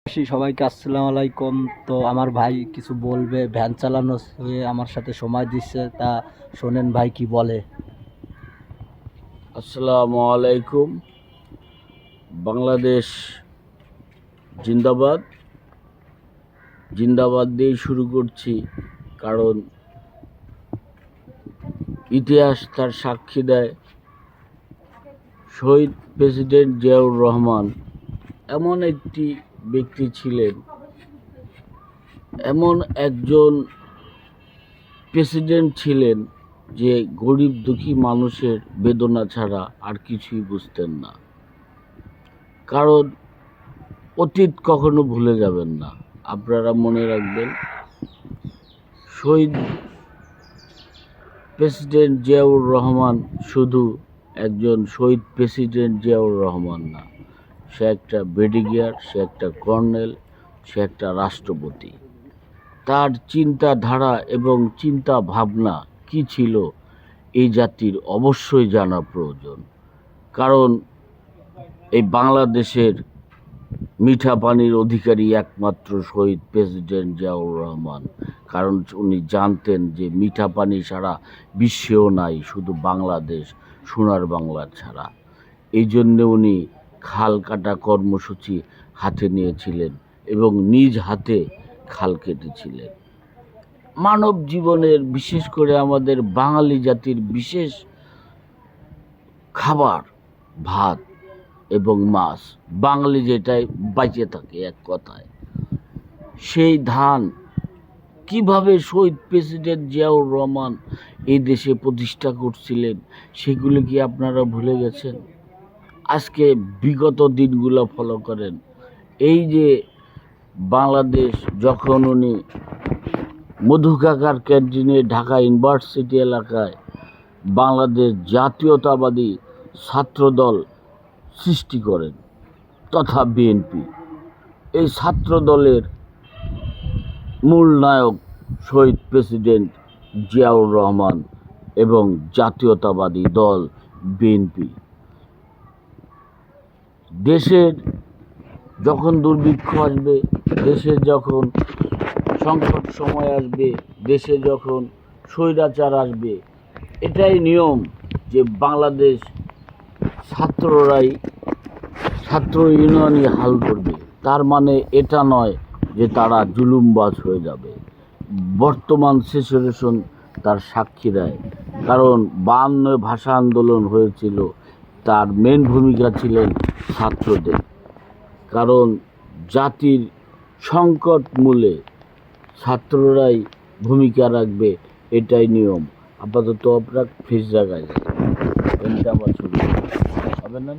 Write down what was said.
সবাইকে আসসালামু আলাইকুম। তো আমার ভাই কিছু বলবে, ভ্যান চালানো হয়ে আমার সাথে সময় দিচ্ছে, তা শোনেন ভাই কি বলে। আসসালামু আলাইকুম। বাংলাদেশ জিন্দাবাদ। জিন্দাবাদ দিয়ে শুরু করছি, কারণ ইতিহাস তার সাক্ষী দেয়। শহীদ প্রেসিডেন্ট জিয়াউর রহমান এমন একটি ব্যক্তি ছিলেন, এমন একজন প্রেসিডেন্ট ছিলেন যে গরিব দুঃখী মানুষের বেদনা ছাড়া আর কিছুই বুঝতেন না। কারণ অতীত কখনো ভুলে যাবেন না, আপনারা মনে রাখবেন। শহীদ প্রেসিডেন্ট জিয়াউর রহমান শুধু একজন শহীদ প্রেসিডেন্ট জিয়াউর রহমান না, সে একটা ব্রিগেডিয়ার, সে একটা কর্নেল, সে একটা রাষ্ট্রপতি। তার চিন্তাধারা এবং চিন্তা ভাবনা কি ছিল এই জাতির অবশ্যই জানা প্রয়োজন। কারণ এই বাংলাদেশের মিঠা পানির অধিকারী একমাত্র শহীদ প্রেসিডেন্ট জিয়াউর রহমান। কারণ উনি জানতেন যে মিঠা পানি ছাড়া বিশ্বেও নাই, শুধু বাংলাদেশ, সোনার বাংলা ছাড়া। এই জন্য উনি খাল কাটা কর্মসূচি হাতে নিয়েছিলেন এবং নিজ হাতে খাল কেটেছিলেন। মানব জীবনের, বিশেষ করে আমাদের বাঙালি জাতির বিশেষ খাবার ভাত এবং মাছ, বাঙালি যেটাই বাঁচে থাকে এক কথায়। সেই ধান কিভাবে শহীদ প্রেসিডেন্ট জিয়াউর রহমান এই দেশে প্রতিষ্ঠা করছিলেন, সেগুলো কি আপনারা ভুলে গেছেন? আজকে বিগত দিনগুলো ফলো করেন। এই যে বাংলাদেশ, যখন উনি মধুকাকার ক্যান্টিনে ঢাকা ইউনিভার্সিটি এলাকায় বাংলাদেশ জাতীয়তাবাদী ছাত্রদল সৃষ্টি করেন, তথা বিএনপি। এই ছাত্র দলের মূল নায়ক শহীদ প্রেসিডেন্ট জিয়াউর রহমান এবং জাতীয়তাবাদী দল বিএনপি। দেশের যখন দুর্ভিক্ষ আসবে, দেশের যখন সংকট সময় আসবে, দেশে যখন স্বৈরাচার আসবে, এটাই নিয়ম যে বাংলাদেশ ছাত্ররাই, ছাত্র ইউনিয়নই হাল করবে। তার মানে এটা নয় যে তারা জুলুমবাজ হয়ে যাবে। বর্তমান সিচুয়েশন তার সাক্ষী দেয়। কারণ 52 ভাষা আন্দোলন হয়েছিল, তার মেন ভূমিকা ছিলেন ছাত্রদের। কারণ জাতির সংকট মূলে ছাত্ররাই ভূমিকা রাখবে, এটাই নিয়ম। আপাতত আপনার ফিস জায়গায় যায়, এটা আমার শুরু হবে না।